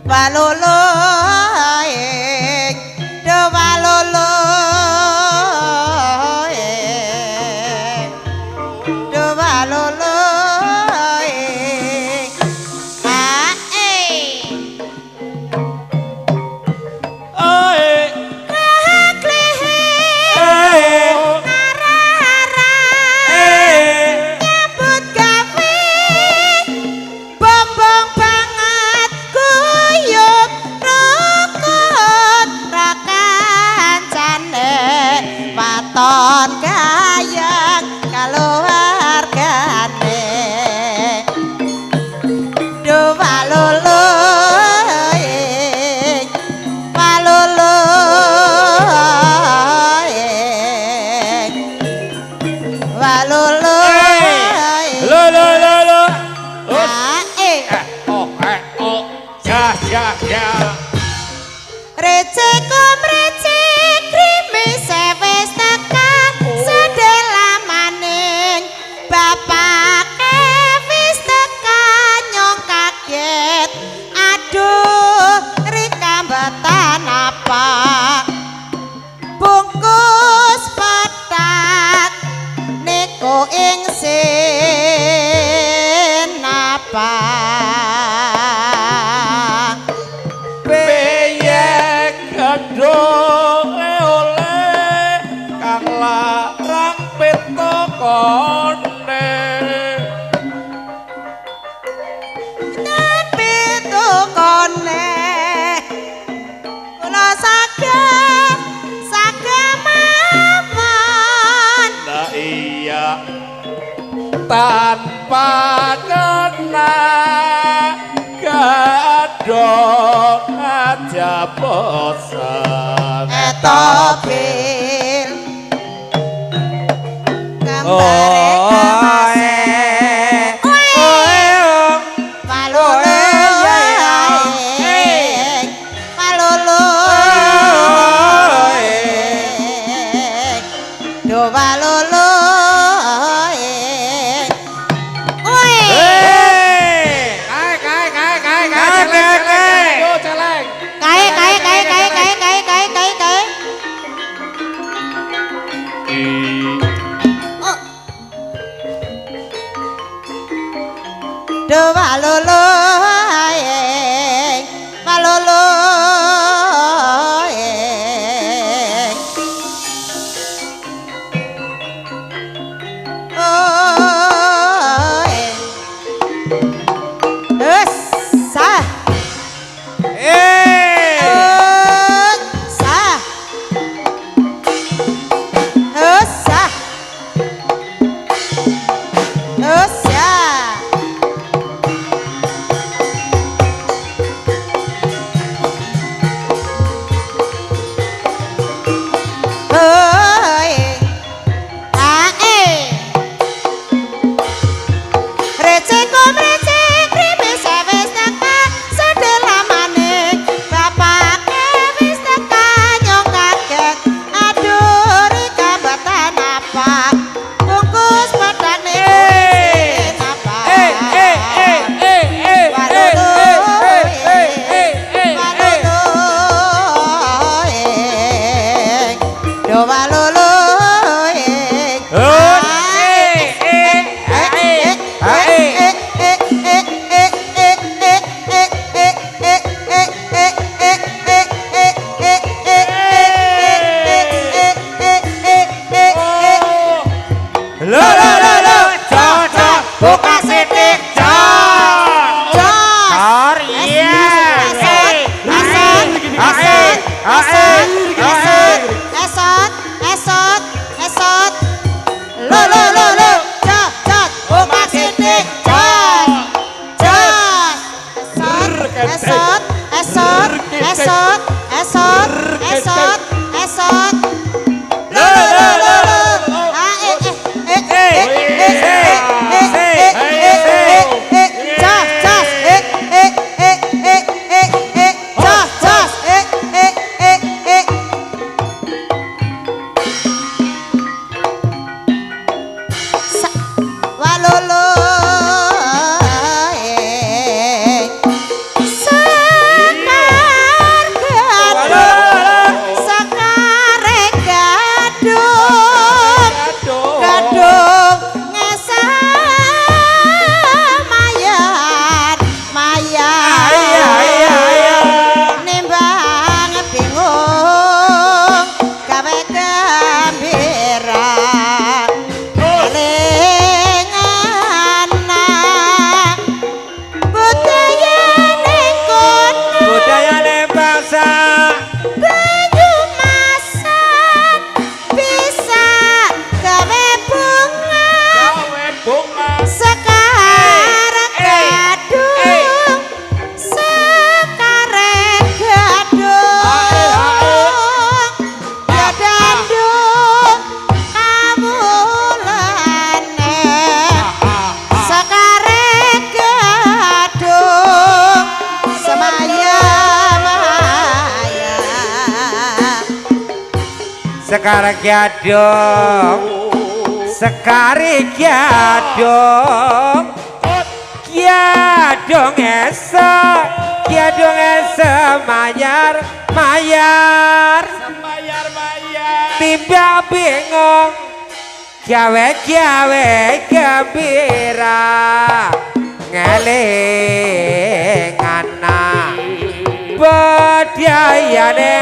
walolo do walolo do walolo Ton gayang keluargane do walolo walolo walolo lo ya receko mrecek krimis sewes tekan sedela maning bapak wis tekan nyong kaget aduh rika mboten apa bungkus petak niku ing sinapa oleh kang larang peta kone peta kone kula saged mawon nah iya tanpa kena gadok aja bosan etopil gambare kamase walolo walolo do walolo do walolo walolo sah esot Sekar Gadong Sekari Gadong Gadong esok Gadong esok mayar mayar timbang bingung gawe-gawe gembira ngeling anak budayane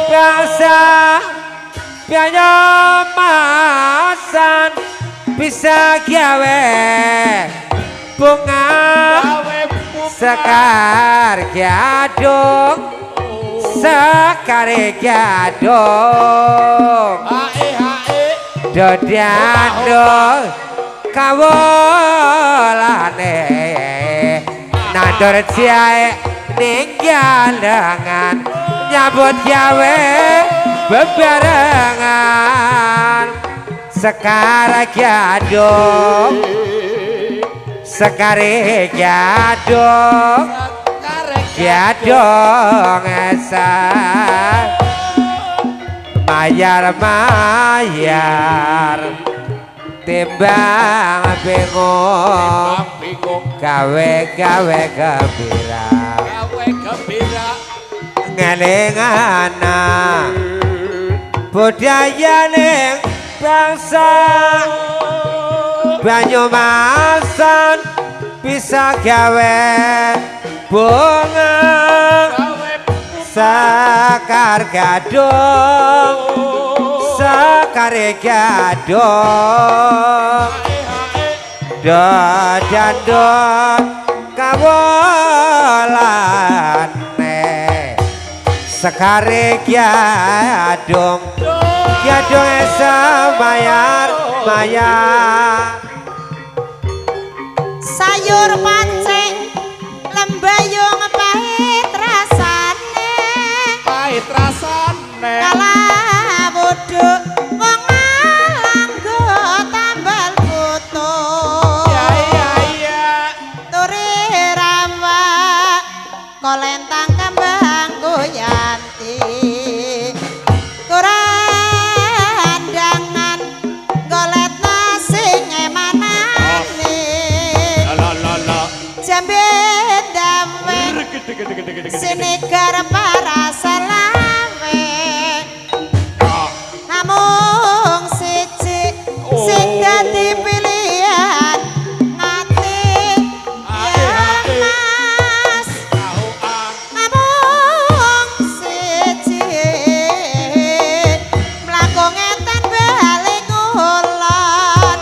bangsa Panyamasan bisa gawe bunga Sekar Gadong Sekar Gadong Dodano kawolane nandur jae ninggalangan nyambut gawe bebarengan Sekar Gadong Sekar Gadong Gadong esa mayar mayar timbang bingung gawe gawe gembira ngelingana budayane bangsa Banyumasan bisa gawe bunga Sekar Gadong Sekar Gadong Dodandon kawolane Sekar Gadong Gadong esa mayar mayar sayur pancing lembayung pahit rasane kalah bodho wong langgo tambal putu turi rawa kolentang kembang goyanti korandangan golet nasi emanane jambe dawe sinegar para selawe namung siji sing dadi pilihan ati ya mas namung siji mlaku ngeten bali ngulon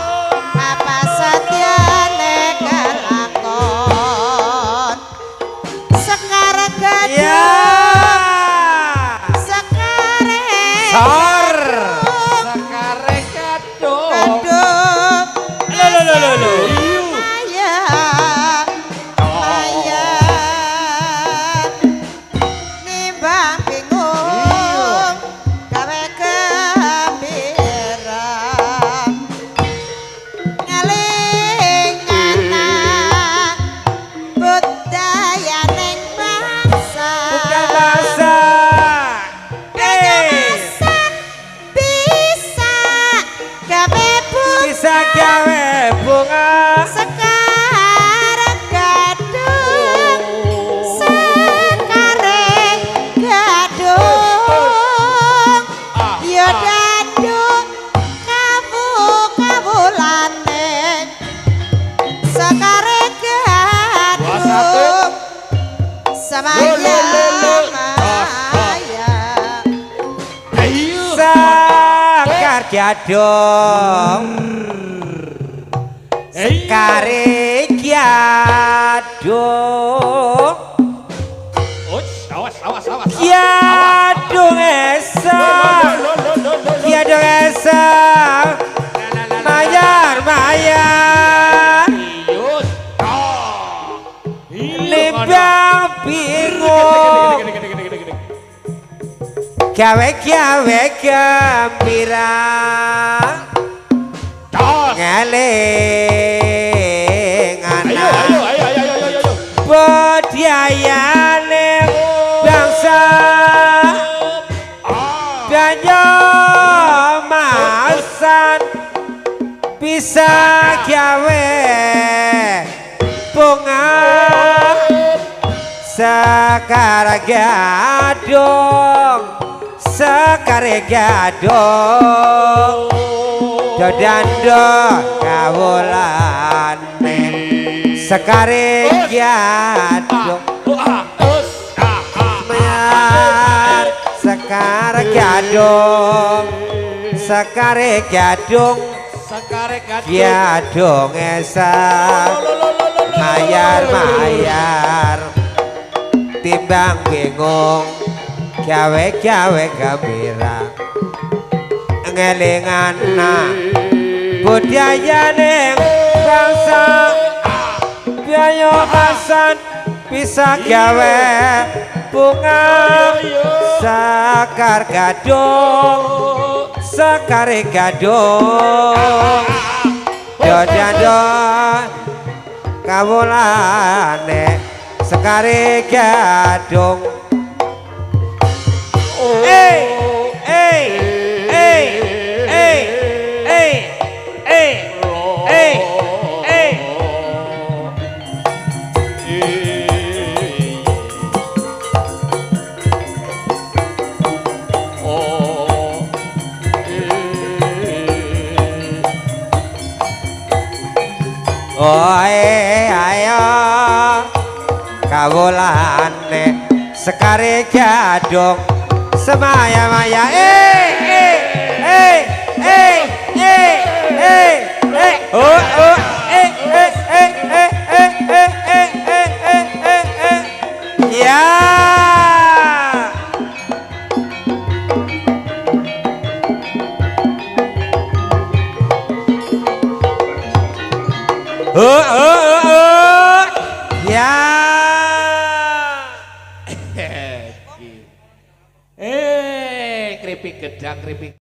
apa satyane kelakon Sekar Gadong Sekar Gadong Maya Maya nimbang bingung gawe gembira ngeling anak budayaning bangsa Banyumasan bisa gawe bisa gawe bunga Sekar Gadong Sekar Gadong ya dadung kawulane Sekar Gadong samaya Sekar Gadong Sekar Gadong Gadong esa Gadong esa mayar mayar nimbang bingung gawe-gawe gembira ngeling anak budayane bangsa Banyumasan bisa gawe bunga Sekar gadung Sekar gadung Dodando kawulane Sekar gadung Mayar Sekar gadung Sekar gadung gadung esak Mayar timbang bingung gawe gembira ngelingan budaya ning bangsa biaya asan bisa gawe bunga Sekar gadung dodando kawulane Sekar gadung ayo kawulane Sekar gadung semaya-maya ya ya keripik gedang keripik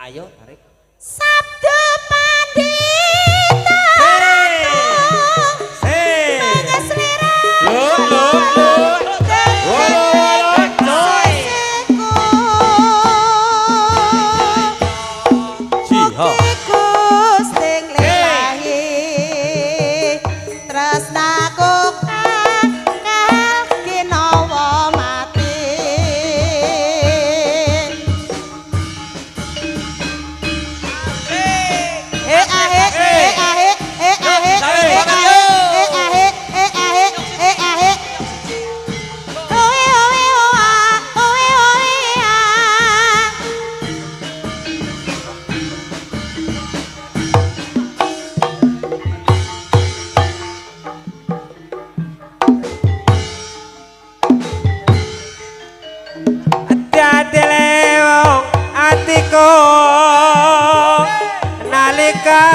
ayo tarik Sabda Pandita Mangeslira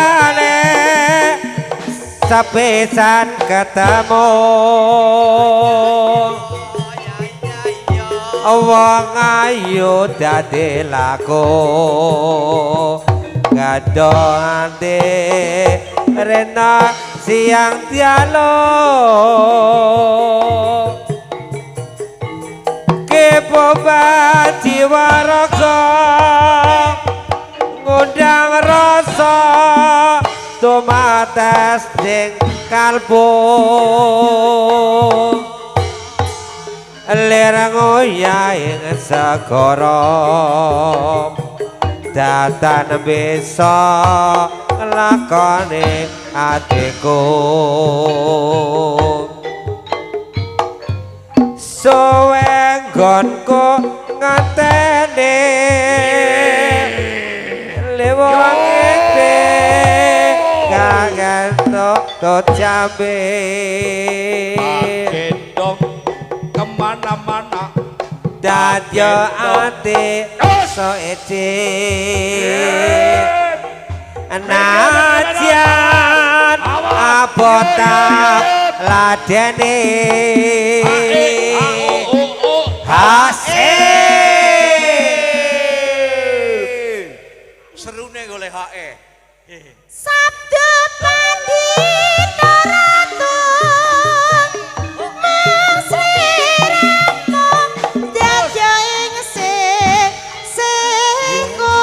jane sepisan ketemu wong ayu dadi laku gadoh ati rena siang dialog kepo jiwa raga ngundang rasa tumates ning kalbu lir ngoyah ing segara datan bisa lakone atiku suwe nggonku ngatene lewat iki kangen to jambe gendong kemana-mana dadya ati so ece najan abotak ladene serune golek hae Sabda Pandita Ratu Masriramu Dadya ing singko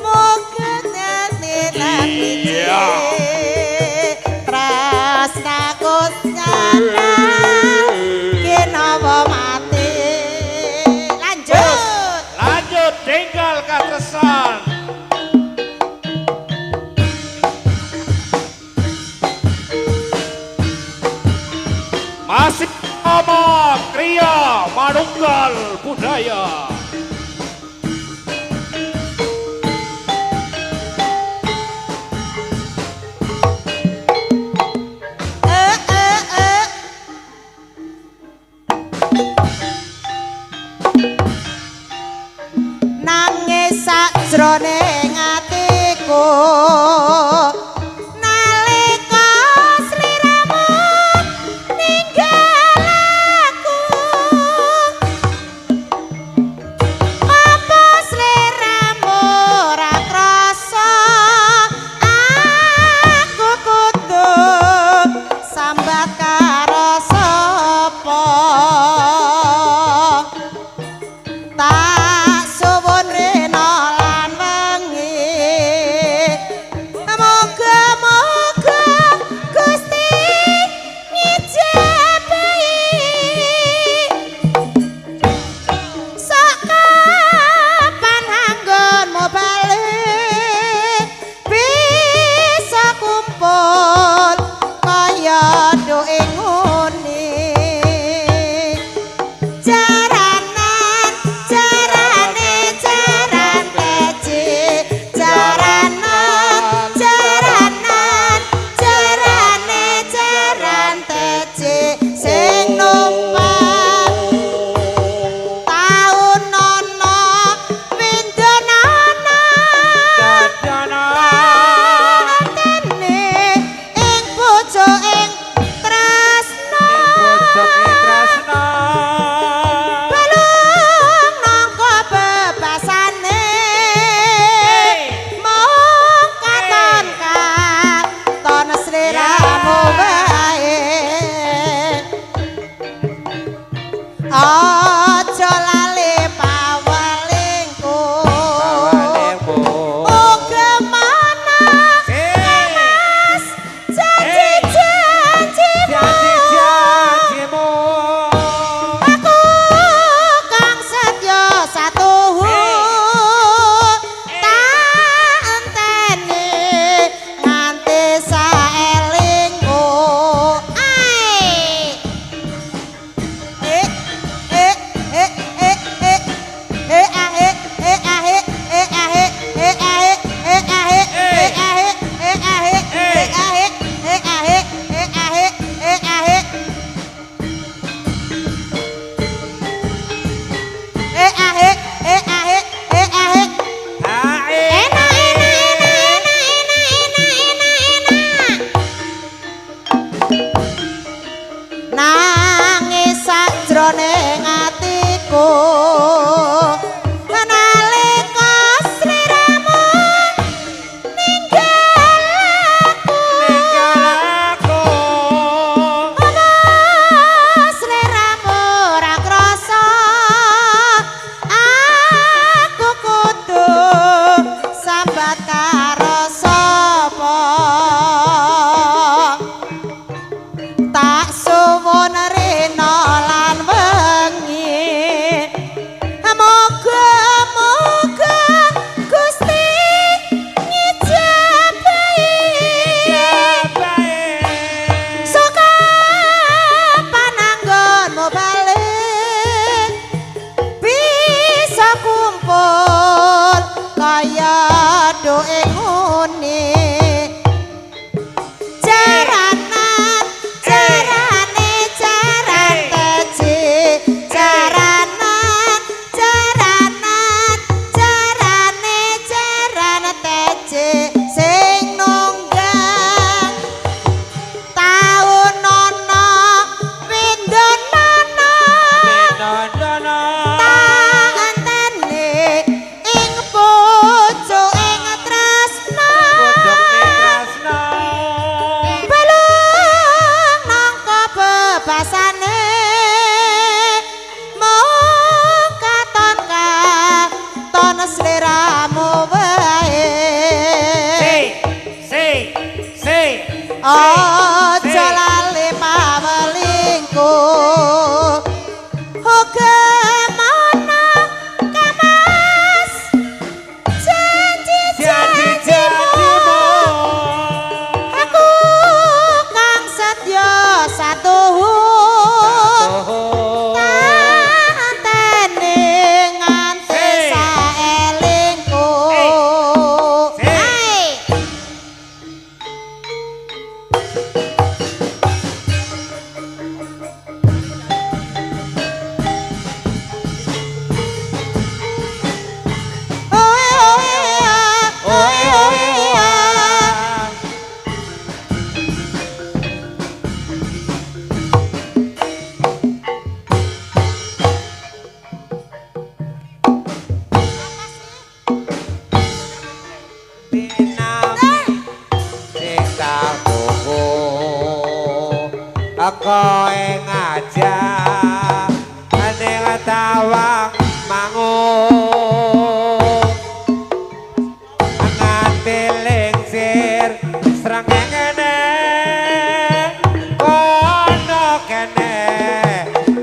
Moga nate lapiti Tresnaku nyana Kinawa mati lanjut tinggal katresan masih sama kriya manunggal budaya nangis sajroning atiku nalika sliramu ninggal aku apa sliramu ora krasa aku kudu sambat karo sapa tak suwun rena lan doe ngene jaranan jarane jaran teje jaranan jaranan jarane jaran teje sing nunggang taun nono windon nono Dono antene ing pucuking tresna Pojok Tresno balung nangka bebasane mung katon katon sliramu wae Si aja lali pawelingku uga mana kamas janji-janjimu aku kang setya satuhu tantene nganti saelingku hai koe ngajak ning tawang mangung nganti lingsir srengenge kono kene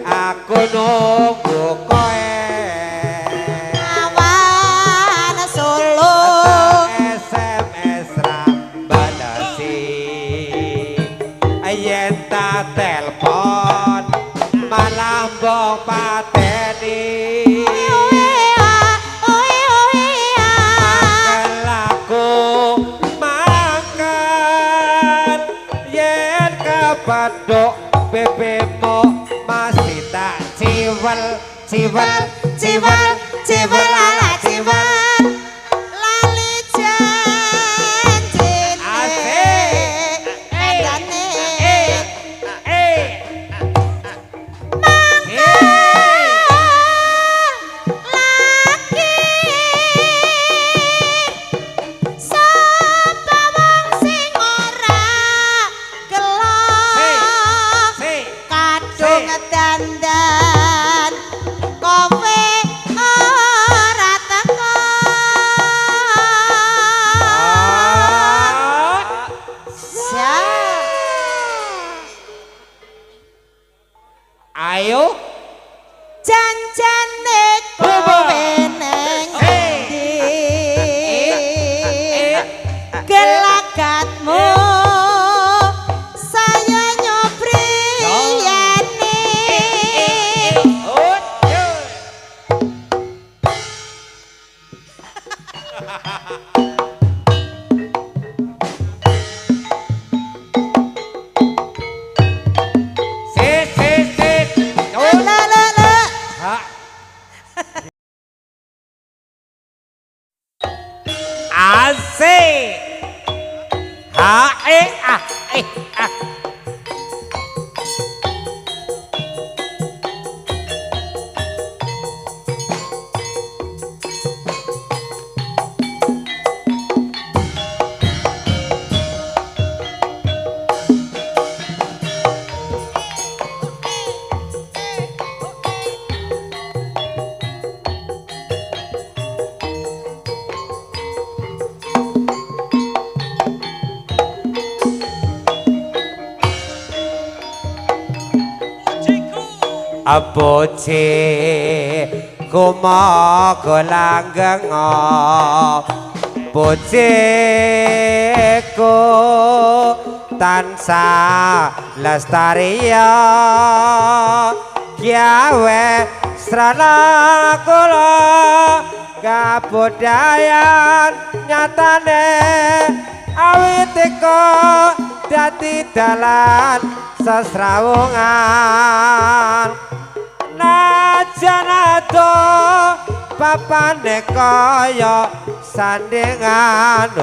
aku nunggu koe awan solo SMS ra badasi yen tak telepon malah mbok pateni mangkelaku makan yen kepethuk bebemu masih tak ciwel ala ciwel lali janjine Asik. edane lagi sapa wong sing ora gelok kadung dandan kowe ora teko ayo janjane kowe neng ndi gelagatmu saya nyobriyane la la la Asik. Ha ah. Aboce kumoga langgeng boceku tansah lestari gawe Wesrana kula kabudayan nyatane awit kok dadi dalan sesrawungan najan ado papane kaya sandingan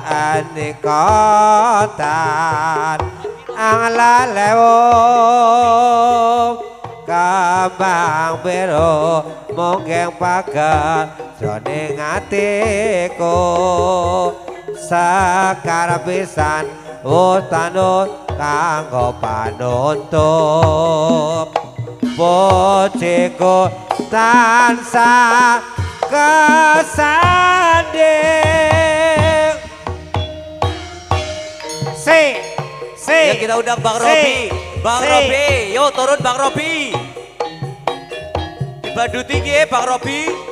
anikotan anglalewo kambang biru mungking pager jroning atiku sakar pisan utanut kanggo panutup pujiku tansah kesanding Ya kita undang Bang Robi. Bang Robi, yo turun Bang Robi. Dibaduti ki Bang Robi.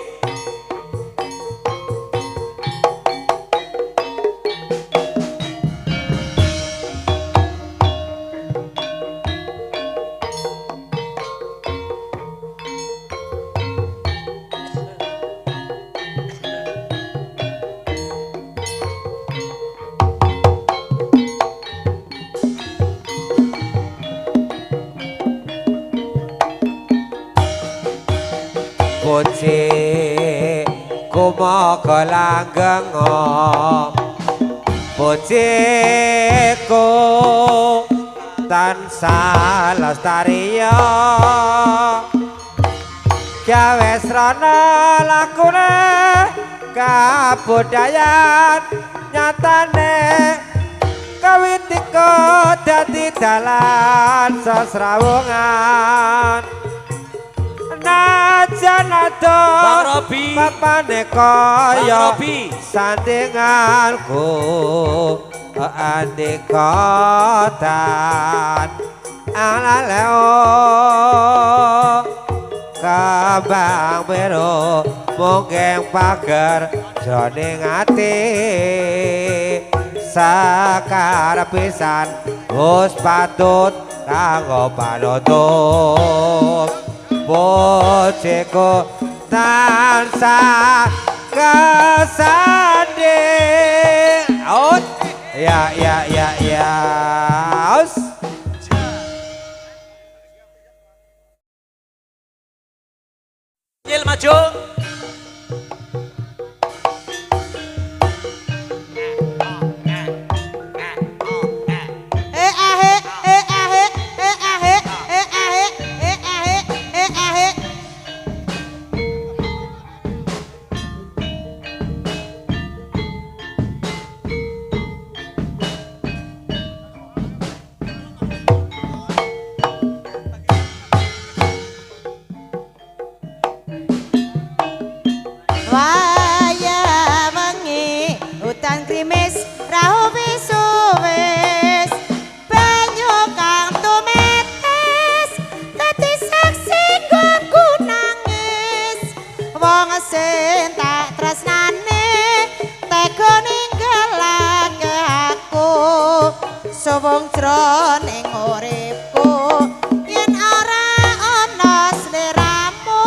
puji kumoga langgeng pujiku tansah lestari gawe srana lakune kabudayan nyatane kawitiko dadi dalan sesrawungan najan ado papane kaya sandinganku andikotan alaleo kabang biru mungking pager jroning ati sakar pisan wis patut kanggo panutup pujiku tansah kesanding out ya aus Nyil maju. Waya wengi hutan krimis rahu wis banyu kang tumetes dadi saksi nggonku nangis wong sing tak tresnane tega ninggalake aku suwung jroning uripku yen ora ana sliramu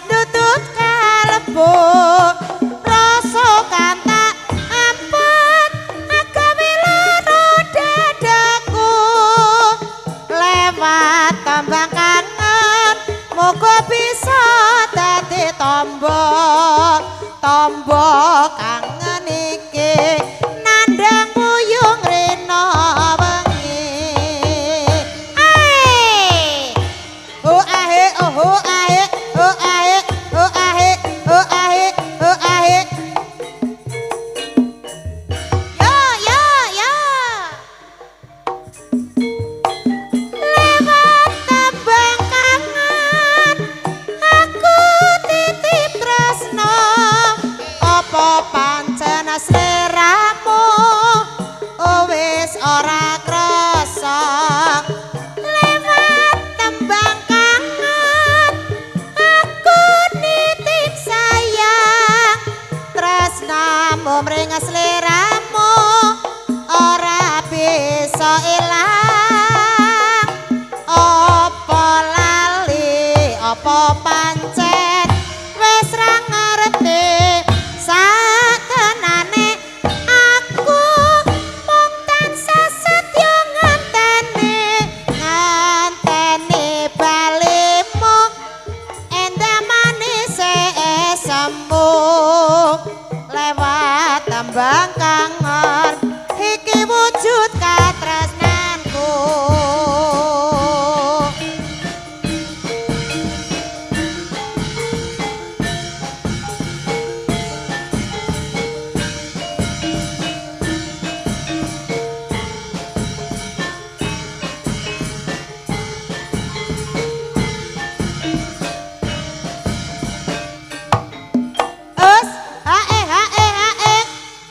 nutut kalbu rasa kantak ampun agawe lara dadaku lewat kembang kangen moga bisa dadi tombo kangen iki nandang muyung rena wengi oh ahe oh ahe oh ahe oh ahe oh ahe oh ahe yo lewat tembang kangen aku titip tresno apa apa pancen wis ra ngerti satenane aku mung tansah setya ngenteni balimu endah manis sembung lewat tembang kangen iki wujud katresnanku.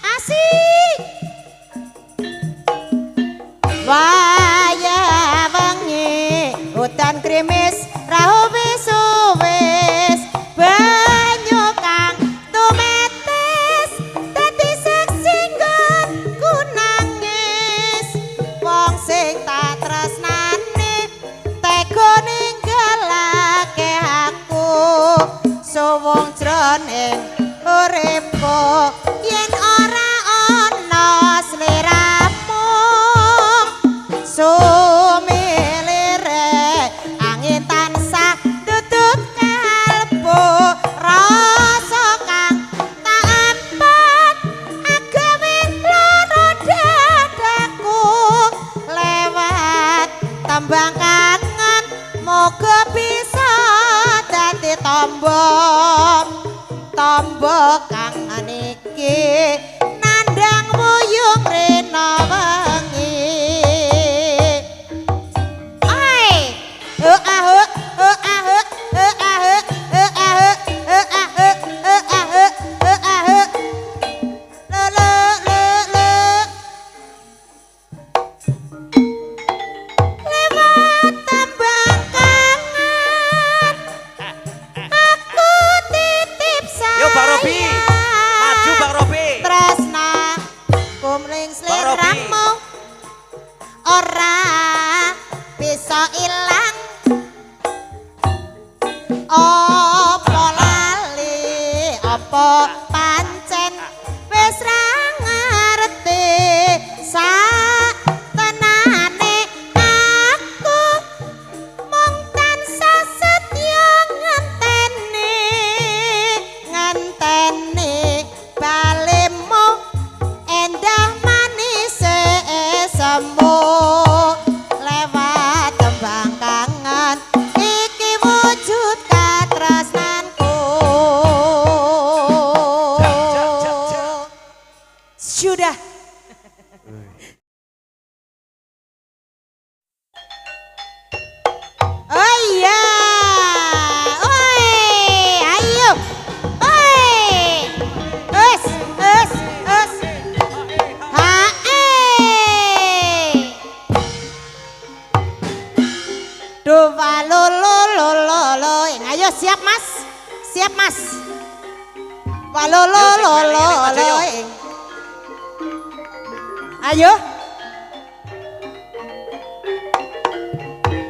Asik waya wengi hutan krimis rahu wis banyu kang tumetes dadi sesinggon ku nangis wong sing tak tresnani tega ninggalake aku suwung jroning uripku yen ora ana sliramu sumilire angin tansah tutut kalbu rasa kang tak ampat agawe loro dadaku lewat tembang kangen moga bisa dadi tombo kangen iki nandang wuyung rena wengi. Ai lewat tembang kangen aku titip Yo Bang Robi, maju Bang Robi. tresna kumling sliramu ora bisa ilang apa lali apa pancen wis ra ngerti satenane aku mung tansah setya ngenteni balimu endah manis sembung lewat tembang kangen iki wujud katresnanku. Sudah. Oh iya, oi, ayo, oi, es, hae, dua lo, ayo siap mas, walolo, ayo.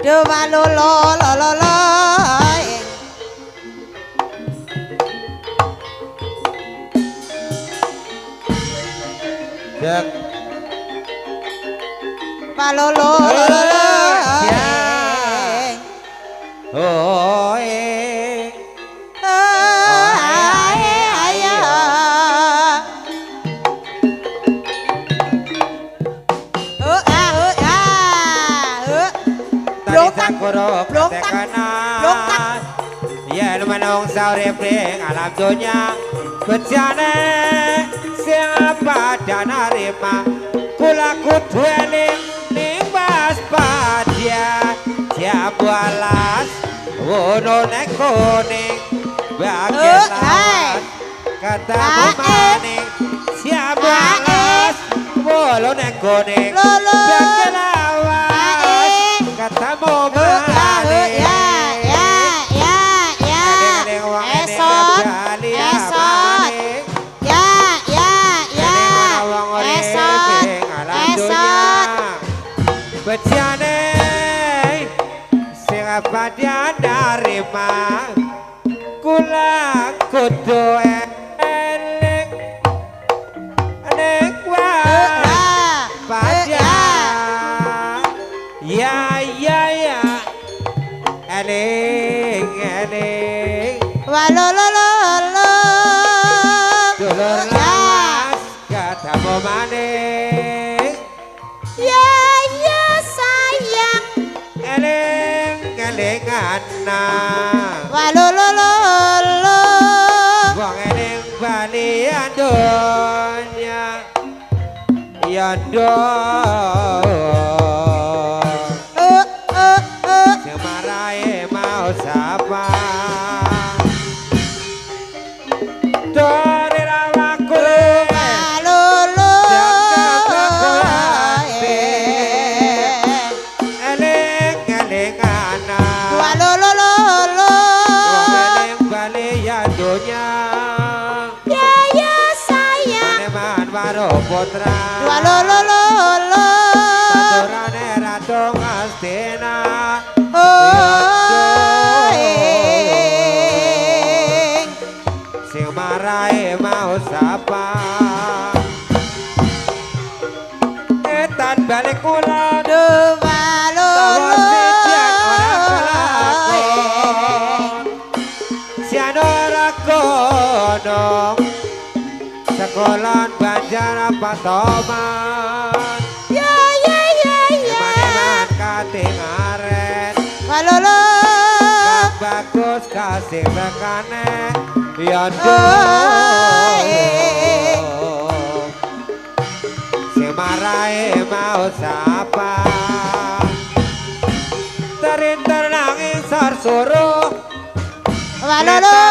Dua lo Dek. palolo Oh, ayo yen menungsa urip ning alam donya bejane sing padha narima kula kudu eling ning waspada jabu alas wono nek kuning bagelan kata maning jabu alas wono nek kuning bagelan kata maning bejane sing padha narima mah kula kudu eling nek wae pada ya eling walolololo dulur lawas ketemu maning ya sayang eling-elingan walolololo wong eling balian donya ya semarae mau sapa dore rawaku walolo eling-elingan walolololo wong eling balian donya ya sayang maneman waro putra walolololo Saturane ratu Ngastina sing marahe mau sapa etan balik kula tawa sedian ora kelakon sian ora kono sekolah Banjar Patoman Maneman katingaren walolo Kang bagus kasih tekane yondo si marahe mau sapa terinter nanging sar suruh walolo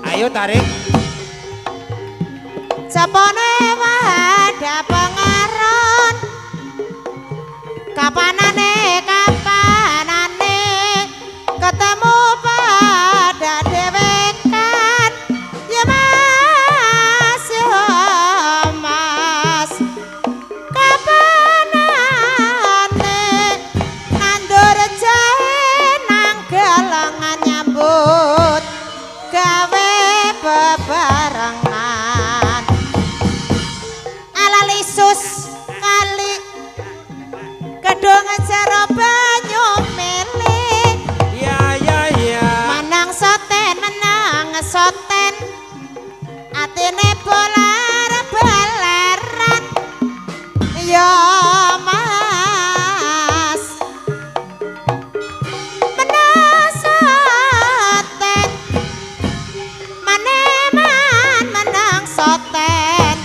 ayo tarik sapone wada pengaron kapanane ketemu pada dewekan ya mas kapanane nandur jahe nang galangan nyambut gawe bebarengan ala lisus kali kedung jero banyu mele menang soten atine bolar baleran ya mas menang soten maneman menang soten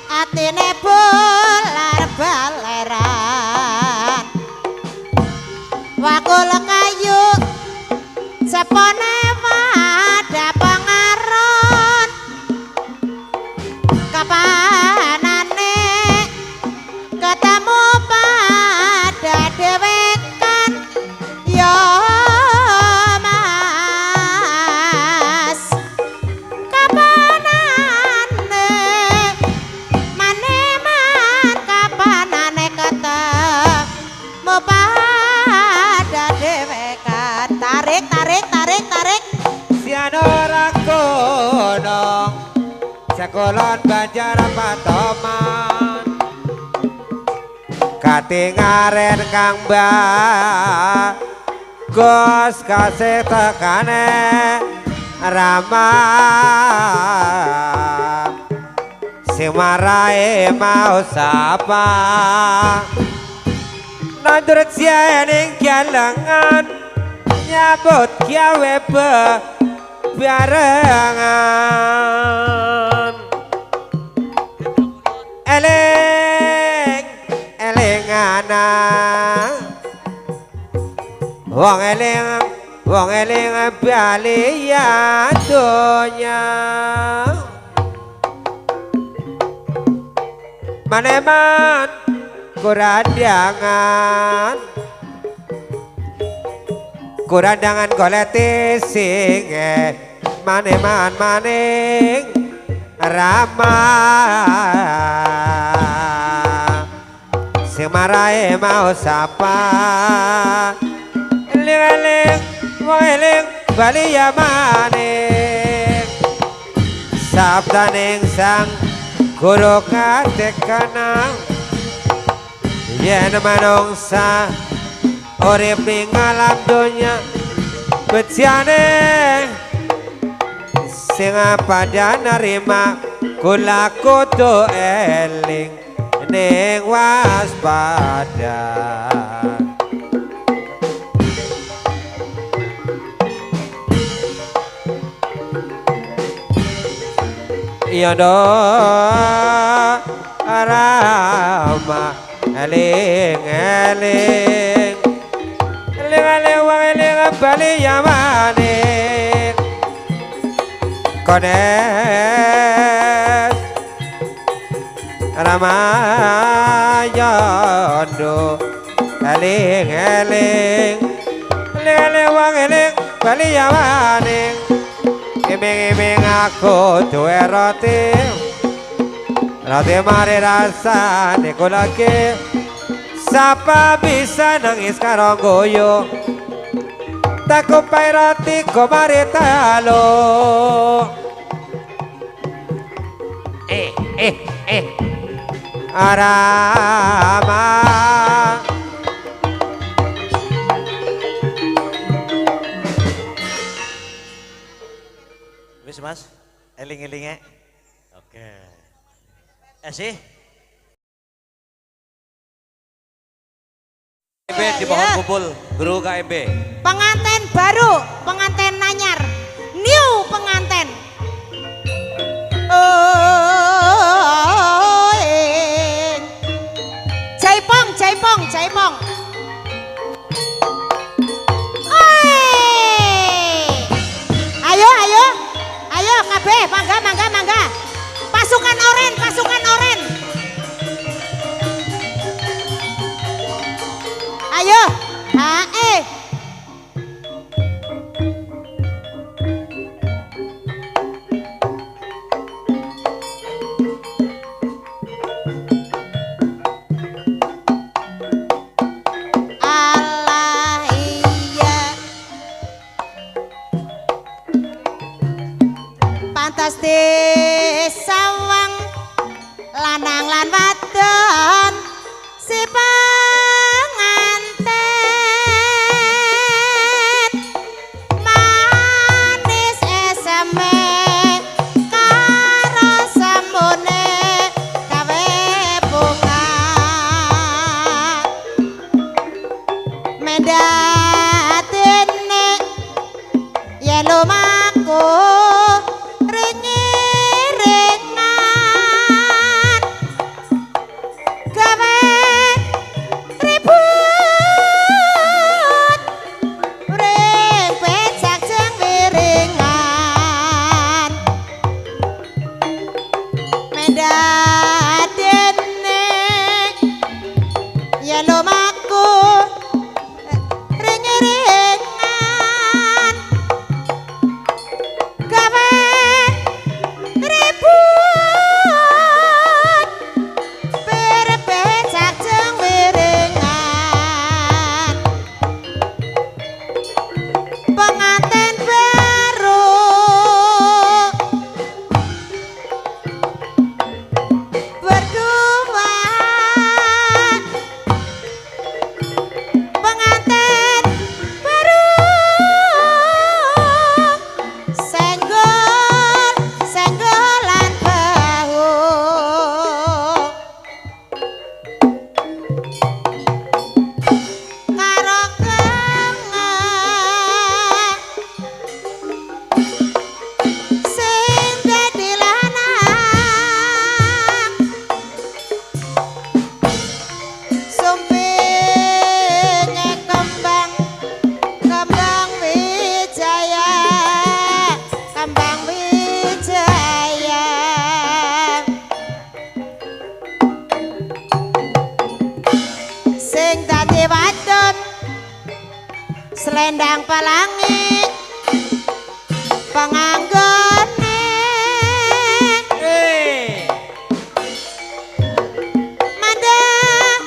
atine bolar baleran wakul kayu sepone wada pengaron kapanane ketemu pada dewekan ya mas kapanane maneman kapanane ketemu pada dewekan tarik sian ora kono sekolah Banjar Patoman katingaren Kang bagus kasih tekane rama sing marahe mau sapa nandur ning galangan nyabut gawe barengan eling-elingan wong eling bali ya donya maneman kurandangan goleti sing maneman maning rama si sing marahe mau sapa eling-eling wong eling bali ya maning sabdaning sang guru katekana yen manungsa urip ning alam donya beciane sing padha nerima kula kudu eling ning waspada ya do rama eling eling eling eling wong eling bali ya maning kones Ramayana eling eling eling eling wong eling bali ya maning iming-iming aku duwe roti roti mari rasane kulake sapa bisa nangis karo goyo tak kupai roti mari talo Arama Wis Mas, eling-elingnya. Oke. Sih. KMB di pohon kumpul, guru KMB. Pengantin baru, pengantin nanyar, new pengantin. Jaipong, jaipong, jaipong. Ayo, ayo, ayo, kabeh, mangga, mangga, mangga. Pasukan oren, pasukan oren. Ayo, hae. Allah iya. Pantas disawang lanang lan wadon si penganten manis eseme karo sembone gawe bunga mendatene yen lumaku ringi-ringan gawe ribut ring becak jeng wiringan mendatene yen lumaku ringi-ringan gawe ribut berbecak jeng wiringan pengantin baru berdua pengantin baru senggol senggolan bahu karo kengang sing dadi lanang sumpinge kembang kembang wijaya kembang wijaya sing dadi wadon selendang pelangi penganggone mandang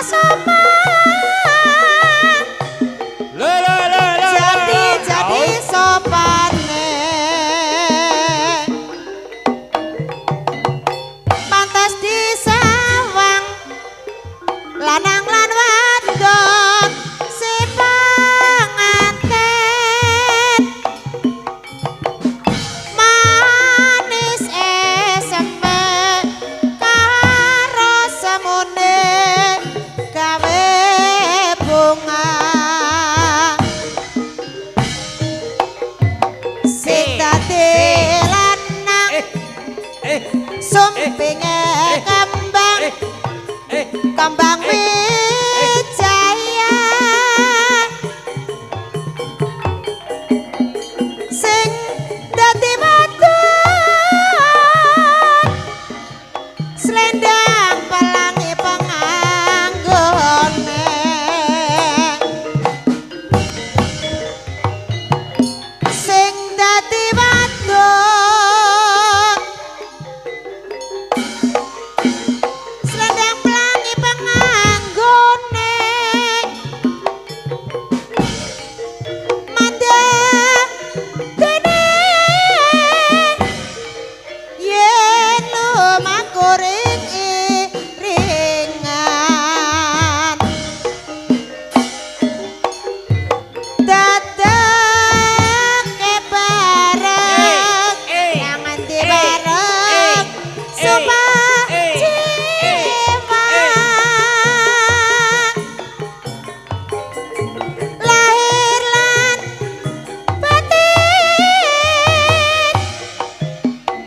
sopan jadi sopan pantas disawang lanang lan wadon si panganten manis esempe karo semune gawe bunga sing dadi lanang sumpinge kembang wijaya sing dadi wadon slendang pelangi penganggone sing dadi wadon slendang pelangi penganggone mandang dene yen lumakuring iringan dadake bareng jangan dibareng supajiwa lahir lan batin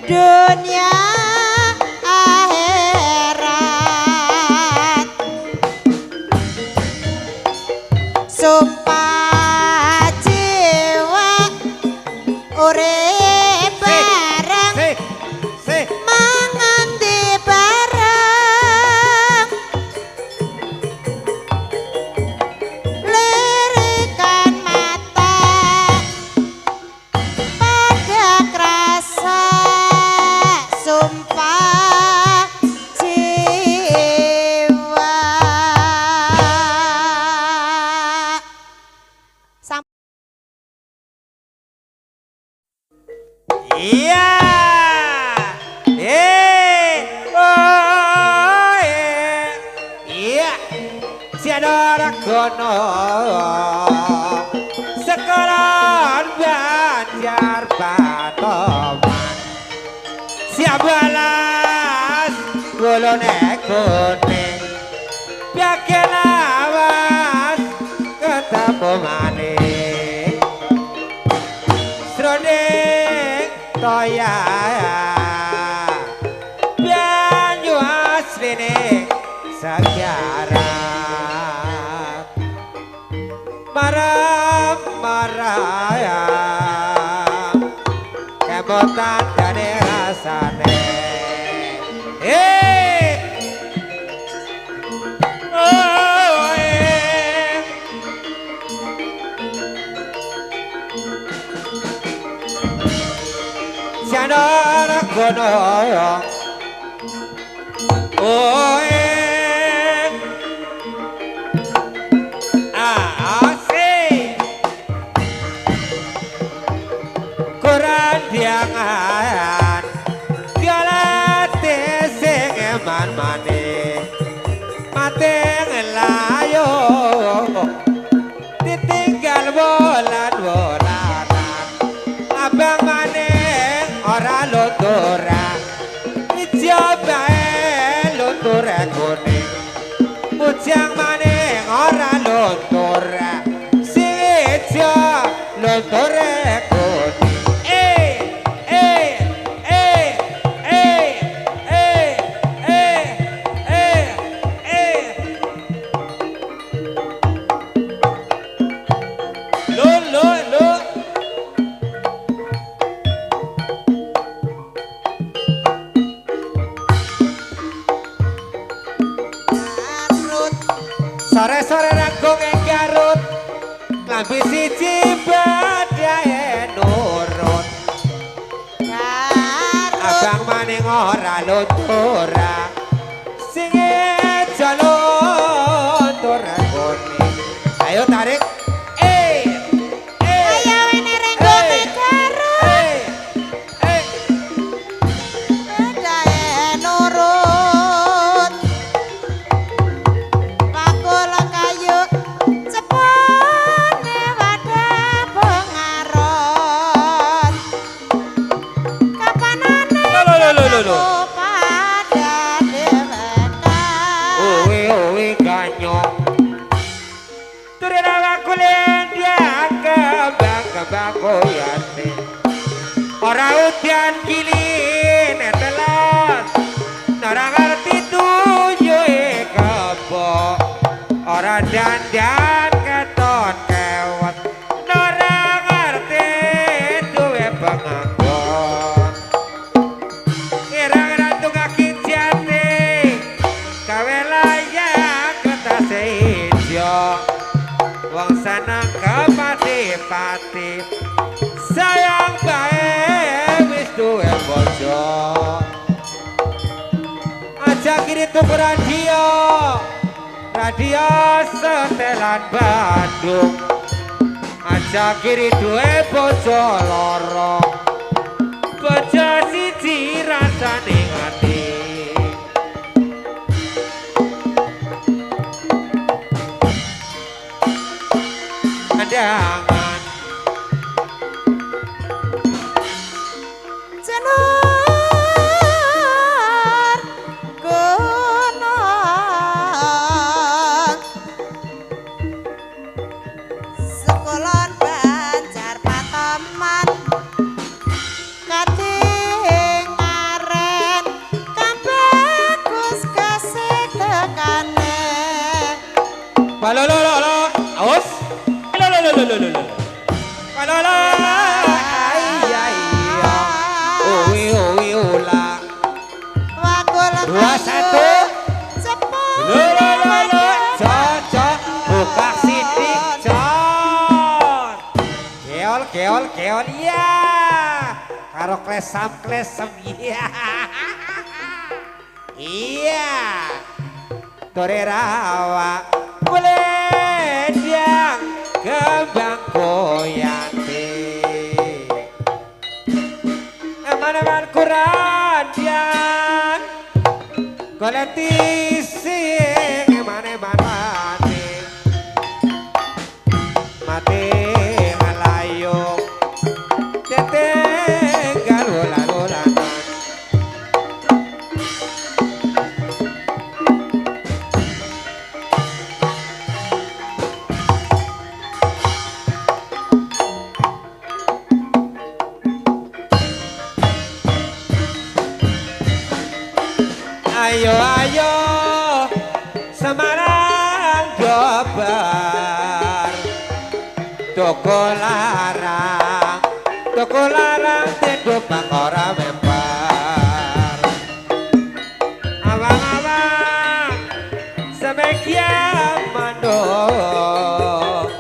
dunia akhirat sumpah jiwa urip bareng mangan di bareng lirikan mata pada kerasa sumpah jiwa. Iya. Oh, iya. Siadara kono. Sekolah Banjar Patoman. Siap balas golone kuning. Biakin awas ketemu maning. Sroding toya banyu asline sakyara marah marah kemotan dane rasane oh Siadara kono oh asik Quran diangan dialate sing eman mane mate ngelayo ditinggal bolan-bolanan abang maning ora luntura ijabae luntura kuning bujang maning ora luntura sing ijo luntura kuning Sore-sore rangkung ing Garut klambi siji badhae nurut abang maning ora luntura sing jaluk banyu turun kulen dia kembang koyane ora udan kilin telas ora ngerti tujuhe kebo ora dandan keton kewat ora ngerti duwe penganggon irang tungake jati gawe layak ketase ijo wong seneng kepati-pati sayang bae wis duwe bojo aja kiri tuku radio setelan Bandung aja kiri duwe bojo loro bojo siji rasane ati andangan Jenur gunung sekolon Banjar Patoman kating aren kambagus kasih tekane balolololo aus lololololo balolo iya uwi ula wakul 21 sepuluh lolololo cocok buka sidik con keol ya karo klesam iya iya torerawa kulendang kembang koyate eman-eman kurandang koleti sing eman-eman mati ngalayung tetenggal ulan-ulanan ayo Semarang Jobar toko larang teduh ora membar awang-awang semekian mandor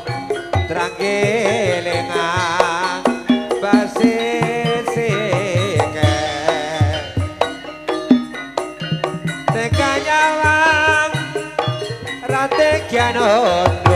terang kelingan basisike teka nyawang rantai kiano